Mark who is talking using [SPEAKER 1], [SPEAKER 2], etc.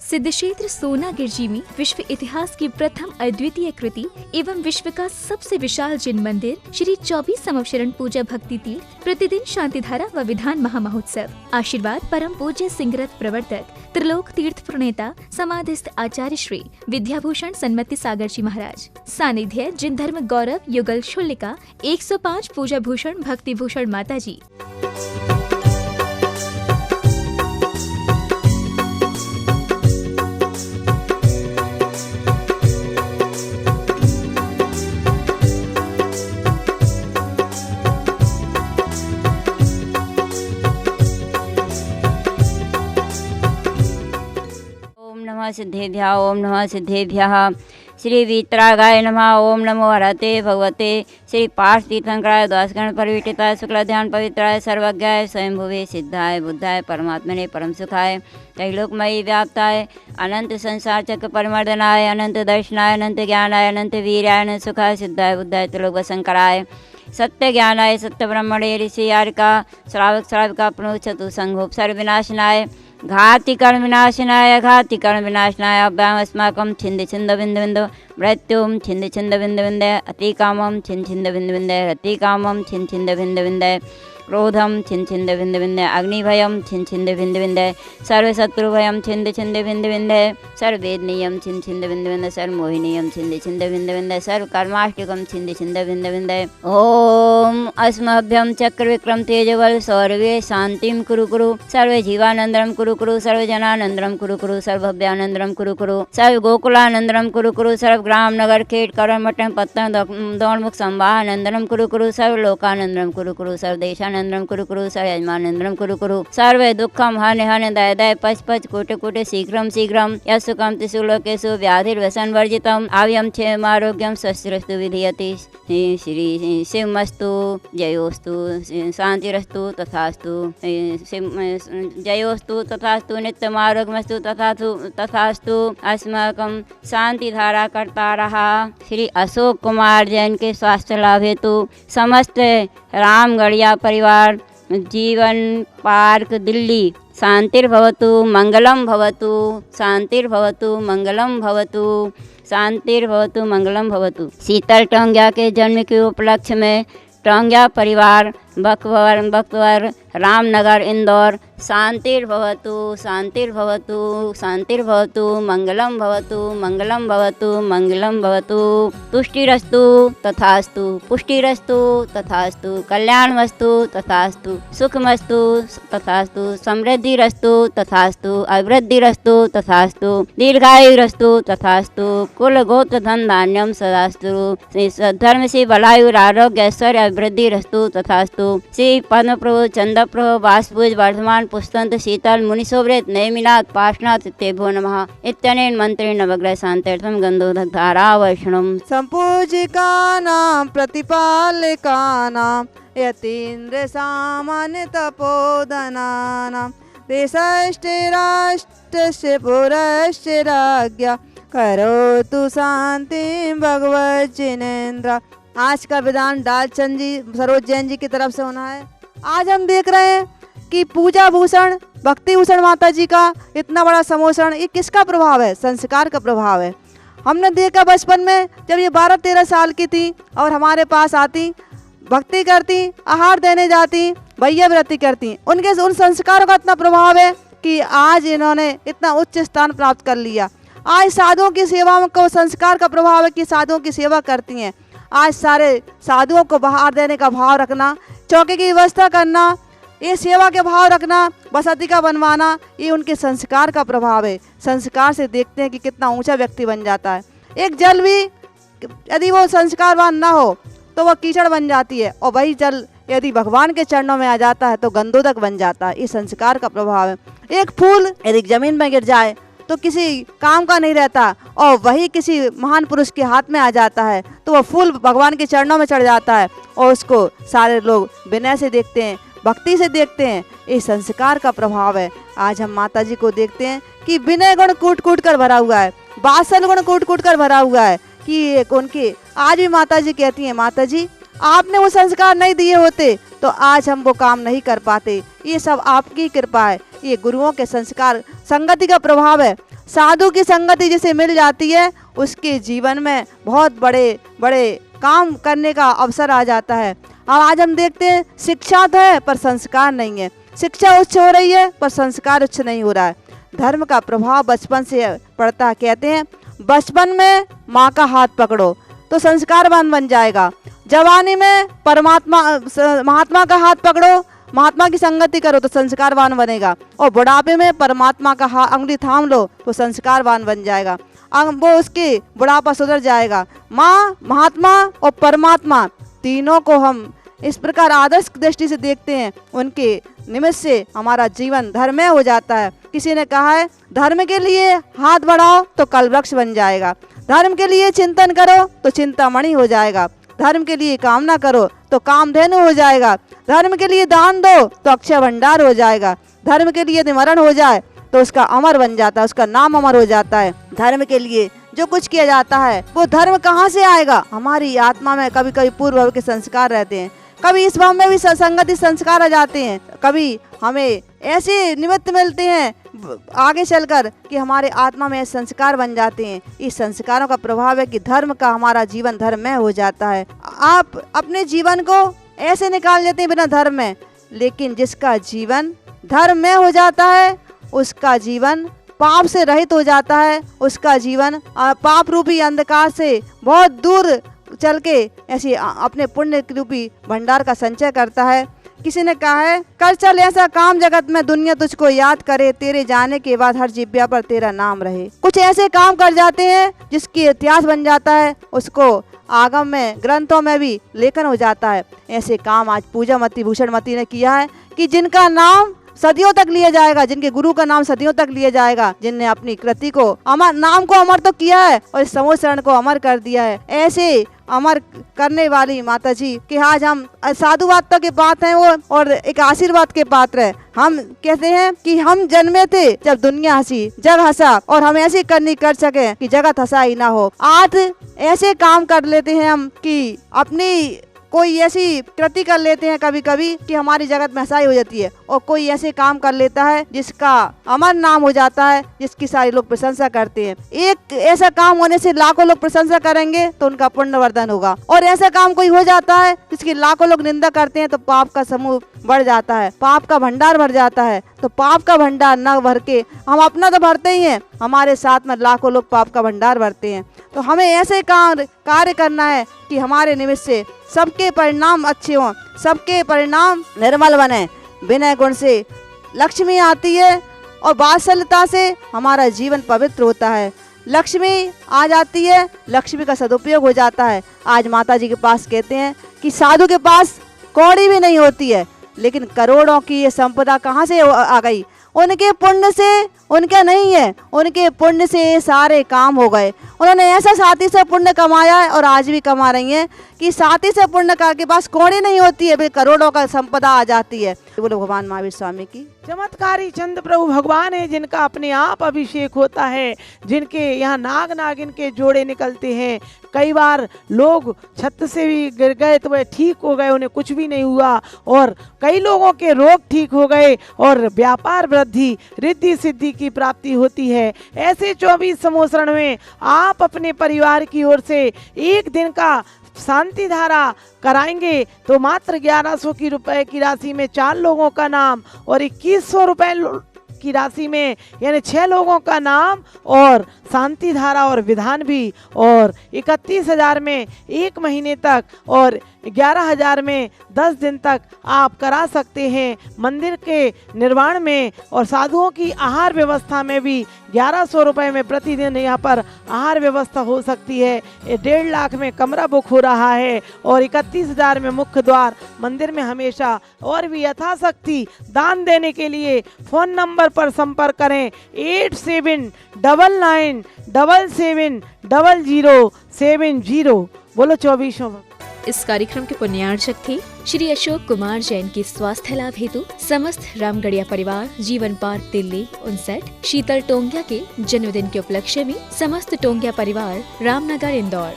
[SPEAKER 1] सिद्धक्षेत्र सोनागिर जी में विश्व इतिहास की प्रथम अद्वितीय कृति एवं विश्व का सबसे विशाल जिन मंदिर श्री 24 समवशरण पूजा भक्ति तीर्थ प्रतिदिन शांतिधारा व विधान महामहोत्सव। आशीर्वाद परम पूज्य सिंहरथ प्रवर्तक त्रिलोक तीर्थ प्रणेता समाधिस्थ आचार्य श्री विद्याभूषण सन्मति सागर जी महाराज। सानिध्य जिन धर्म गौरव युगल शुल्लिका 105 पूजा भूषण भक्ति भूषण माता जी।
[SPEAKER 2] सिद्धेभ्यः ओम नमः सिद्धेभ्यः। श्री वीतरागाय नमः। ओम नमो हरते भगवते श्री पार्थ तीर्थंकराय द्वादशगण परिविटिताय शुक्ल ध्यान पवित्राय सर्वज्ञाय स्वयंभुवे सिद्धाय बुद्धाय परमात्मने परम सुखाय त्रैलोकमयी व्याप्ताय अनंत संसार चक्र परिमर्दनाय अनंत दर्शनाय अनंत ज्ञानाय अनंत वीर्याय अनंत सुखाय सिद्धाय बुद्धाय त्रिलोक शंकराय सत्य ज्ञानाय सत्य ब्रह्मणे ऋषि यारिका श्रावक श्राविका प्रणोचतु संघोप सर्वविनाशनाय घाति कर्म विनाशनाय घाति कर्म विनाशनाय अभ्याम अस्माकं छिंद छिंद बिंद बिंद मृत्युम छिंद छिंद बिंद बिंद अति कामम छिंद छिंद बिंद बिंद रति कामम छिंद छिंद बिंद बिंद क्रोधम छिंद छिंद बिंद बिंद अग्निभयम छिंद छिंद बिंद बिंद सर्वशत्रुभयम छिंद छिंद बिंद बिंद सर्ववेदनीयम छिंद छिंद बिंद बिंद सर्वमोहिनीयम छिंद छिंद बिंद बिंद सर्वकर्माष्टकम छिंद छिंद बिंद बिंद। ओम अस्मभ्यम चक्र विक्रम तेजवल सौरवे शांतिम कुरु कुरु सर्व जीवानंदरम कुरु कुरु सर्वजनानंदरम कुरु कुरु सर्वभव्यानंदरम कुरु कुरु सर्व गोकुलानंदरम कुरु कुरु सर्व ग्राम नगर खेट करण मटन पत्तन दौड़मुख संवाहानंदरम कुरु कुरु सर्व लोकानंदरम कुरु कुरु सर्वदेशानंदरम कुरु कुरु सर्वयजमानंदरम कुरु कुरु सर्व दुःखम हन हन दय दय पच पच कोटि कोटि शीघ्रम शीघ्रम यस्सुकम तिषु लोकेषु व्याधिर्व्यसन वर्जितम आव्यम क्षेम आरोग्यम स्वस्तिरस्तु विधीयते। श्री शिवमस्तु जयोस्तु शांतिरस्तु तथास्तु जयोस्तु तथास्तु नित्यम आरोग्यमस्तु तथास्तु। अस्माकं शांतिधारा करता रहा श्री अशोक कुमार जैन के स्वास्थ्य लाभ हेतु समस्त रामगढ़िया परिवार जीवन पार्क दिल्ली शांतिर्भवतु मंगलम भवतु शांतिर्भवतु मंगलम भवतु शांतिर्भवतु मंगलम भवतु। शीतल टोंगिया के जन्म के उपलक्ष्य में टोंगिया परिवार बख्तवर रामनगर इंदौर शांतिर्भवतु शांतिर्भवतु शांतिर्भवतु मंगलम भवतु मंगलम भवतु मंगलम भवतु। तुष्टिरस्तु तथास्तु पुष्टिरस्तु तथास्तु कल्याणमस्तु तथास्तु सुखमस्तु तथास्तु समृद्धिरस्तु तथास्तु अभिवृद्धिरस्तु तथास्तु दीर्घायुरस्तु तथास्तु कुल गोत्र धन धान्यम सदास्तु धर्म से बलायुर आरोग्य ऐश्वर्य अभिवृद्धिरस्तु तथास्तु। श्री पद्म प्रभु चंद्र प्रभु वासपूज वर्धमान पुस्तंत शीतल मुनिशोभृत नैमिनाथ पार्श्वनाथ तेभ्यो नमः इत्यनेन मंत्रेण नवग्रह शांत्यर्थम गंधोदक धारा वर्षणम।
[SPEAKER 3] संपूजिकानां प्रतिपालिकानां यतीन्द्र सामान्य तपोधनानां देशस्य राष्ट्रस्य पुरस्य राज्ञा करोतु शांतिं भगवत जिनेन्द्र। आज का विधान डालचंद जी सरोज जैन जी की तरफ से होना है। आज हम देख रहे हैं कि पूजा भूषण भक्ति भूषण माता जी का इतना बड़ा समोषण, ये किसका प्रभाव है? संस्कार का प्रभाव है। हमने देखा बचपन में जब ये 12-13 साल की थी और हमारे पास आती, भक्ति करती, आहार देने जाती, भैया व्रती करती, उनके उन संस्कारों का इतना प्रभाव है कि आज इन्होंने इतना उच्च स्थान प्राप्त कर लिया। आज साधुओं की सेवा को संस्कार का प्रभाव है कि साधुओं की सेवा करती हैं। आज सारे साधुओं को आहार देने का भाव रखना, चौके की व्यवस्था करना, ये सेवा के भाव रखना, बसती का बनवाना, ये उनके संस्कार का प्रभाव है। संस्कार से देखते हैं कि कितना ऊंचा व्यक्ति बन जाता है। एक जल भी यदि वो संस्कारवान ना हो तो वह कीचड़ बन जाती है, और वही जल यदि भगवान के चरणों में आ जाता है तो गंधोदक बन जाता है। ये संस्कार का प्रभाव है। एक फूल यदि जमीन में गिर जाए तो किसी काम का नहीं रहता, और वही किसी महान पुरुष के हाथ में आ जाता है तो वह फूल भगवान के चरणों में चढ़ जाता है, और उसको सारे लोग विनय से देखते हैं, भक्ति से देखते हैं। ये संस्कार का प्रभाव है। आज हम माता जी को देखते हैं कि विनय गुण कूट कूट कर भरा हुआ है, वात्सल गुण कूट कूट कर भरा हुआ है कि उनके आज भी माता जी कहती हैं, माता जी आपने वो संस्कार नहीं दिए होते तो आज हम वो काम नहीं कर पाते। ये सब आपकी कृपा है। ये गुरुओं के संस्कार, संगति का प्रभाव है। साधु की संगति जिसे मिल जाती है उसके जीवन में बहुत बड़े बड़े काम करने का अवसर आ जाता है। अब आज हम देखते हैं शिक्षा तो है पर संस्कार नहीं है, शिक्षा उच्च हो रही है पर संस्कार उच्च नहीं हो रहा है। धर्म का प्रभाव बचपन से पड़ता है। कहते हैं बचपन में माँ का हाथ पकड़ो तो संस्कारवान बन जाएगा, जवानी में महात्मा का हाथ पकड़ो, महात्मा की संगति करो तो संस्कारवान बनेगा, और बुढ़ापे में परमात्मा का अंगुली थाम लो तो संस्कारवान बन जाएगा। वो उसके बुढ़ापा सुधर जाएगा। माँ, महात्मा और परमात्मा तीनों को हम इस प्रकार आदर्श दृष्टि से देखते हैं, उनके निमित्त से हमारा जीवन धर्ममय हो जाता है। किसी ने कहा है धर्म के लिए हाथ बढ़ाओ तो कल वृक्ष बन जाएगा, धर्म के लिए चिंतन करो तो चिंतामणि हो जाएगा, धर्म के लिए कामना करो तो कामधेनु हो जाएगा, धर्म के लिए दान दो तो अक्षय भंडार हो जाएगा, धर्म के लिए यदि मरण हो जाए तो उसका अमर बन जाता है, उसका नाम अमर हो जाता है। धर्म के लिए जो कुछ किया जाता है वो धर्म कहाँ से आएगा? हमारी आत्मा में कभी कभी पूर्व भव के संस्कार रहते हैं, कभी इस भाव में भी संगति संस्कार आ जाते हैं, कभी हमें ऐसे निमित्त मिलते हैं आगे चलकर कि हमारे आत्मा में संस्कार बन जाते हैं। इस संस्कारों का प्रभाव है कि धर्म का हमारा जीवन धर्म में हो जाता है। आप अपने जीवन को ऐसे निकाल लेते हैं बिना धर्म में, लेकिन जिसका जीवन धर्म में हो जाता है उसका जीवन पाप से रहित हो जाता है, उसका जीवन पाप रूपी अंधकार से बहुत दूर चल के ऐसे अपने पुण्य रूपी भंडार का संचय करता है। किसी ने कहा है कर चल ऐसा काम जगत में दुनिया तुझको याद करे, तेरे जाने के बाद हर जिब्या पर तेरा नाम रहे। कुछ ऐसे काम कर जाते हैं जिसकी इतिहास बन जाता है, उसको आगम में ग्रंथों में भी लेखन हो जाता है। ऐसे काम आज पूजामती भूषणमती ने किया है कि जिनका नाम सदियों तक लिया जाएगा, जिनके गुरु का नाम सदियों तक लिया जाएगा, जिनने अपनी कृति को अमर, नाम को अमर तो किया है और इस समूह शरण को अमर कर दिया है। ऐसे अमर करने वाली माता जी कि आज हम साधुवाद के पात्र हैं वो और एक आशीर्वाद के पात्र है। हम कहते हैं कि हम जन्मे थे जब दुनिया हंसी, जग हंसा, और हम ऐसी करनी कर सके कि जगत हंसा ही ना हो। आज ऐसे काम कर लेते हैं हम कि अपनी कोई ऐसी कृति कर लेते हैं कभी कभी कि हमारी जगत में हंसाई हो जाती है, और कोई ऐसे काम कर लेता है जिसका अमर नाम हो जाता है, जिसकी सारे लोग प्रशंसा करते हैं। एक ऐसा काम होने से लाखों लोग प्रशंसा करेंगे तो उनका पुण्यवर्धन होगा, और ऐसा काम कोई हो जाता है जिसकी लाखों लोग निंदा करते हैं तो पाप का समूह बढ़ जाता है, पाप का भंडार भर जाता है। तो पाप का भंडार न भर के हम अपना तो भरते ही हैं, हमारे साथ में लाखों लोग पाप का भंडार भरते हैं। तो हमें ऐसे कार्य करना है कि हमारे निमित्त से सबके परिणाम अच्छे हों, सबके परिणाम निर्मल बने। विनय गुण से लक्ष्मी आती है और वात्सल्यता से हमारा जीवन पवित्र होता है। लक्ष्मी आ जाती है, लक्ष्मी का सदुपयोग हो जाता है। आज माता जी के पास कहते हैं कि साधु के पास कौड़ी भी नहीं होती है, लेकिन करोड़ों की ये संपदा कहाँ से आ गई? उनके पुण्य से, उनका नहीं है, उनके पुण्य से सारे काम हो गए। उन्होंने ऐसा साथी से पुण्य कमाया है और आज भी कमा रही हैं कि साथी से पुण्य के पास कौड़ी नहीं होती है, फिर करोड़ों का संपदा आ जाती है। बोलो भगवान महावीर स्वामी की।
[SPEAKER 4] चमत्कारी चंद प्रभु भगवान है जिनका अपने आप अभिषेक होता है, जिनके यहाँ नाग नागिन के जोड़े निकलते हैं। कई बार लोग छत से भी गिर गए तो वह ठीक हो गए, उन्हें कुछ भी नहीं हुआ, और कई लोगों के रोग ठीक हो गए और व्यापार वृद्धि, रिद्धि सिद्धि की प्राप्ति होती है। ऐसे 24 समोसरण में आप अपने परिवार की ओर से एक दिन का शांति धारा कराएंगे तो मात्र 1100 रुपए की राशि में 4 लोगों का नाम, और 2100 रुपए की राशि में यानी 6 लोगों का नाम और शांति धारा और विधान भी, और 31,000 में 1 महीने तक और 11,000 में 10 दिन तक आप करा सकते हैं मंदिर के निर्माण में। और साधुओं की आहार व्यवस्था में भी 1100 रुपए में प्रतिदिन यहाँ पर आहार व्यवस्था हो सकती है। 1.5 लाख में कमरा बुक हो रहा है और 31,000 में मुख्य द्वार मंदिर में हमेशा। और भी यथाशक्ति दान देने के लिए फ़ोन नंबर पर संपर्क करें 8799770070। बोलो 24।
[SPEAKER 1] इस कार्यक्रम के पुण्यार्चक थे श्री अशोक कुमार जैन की स्वास्थ्य लाभ हेतु समस्त रामगढ़िया परिवार, जीवन पार्क दिल्ली 59। शीतल टोंगिया के जन्मदिन के उपलक्ष्य में समस्त टोंगिया परिवार, रामनगर इंदौर।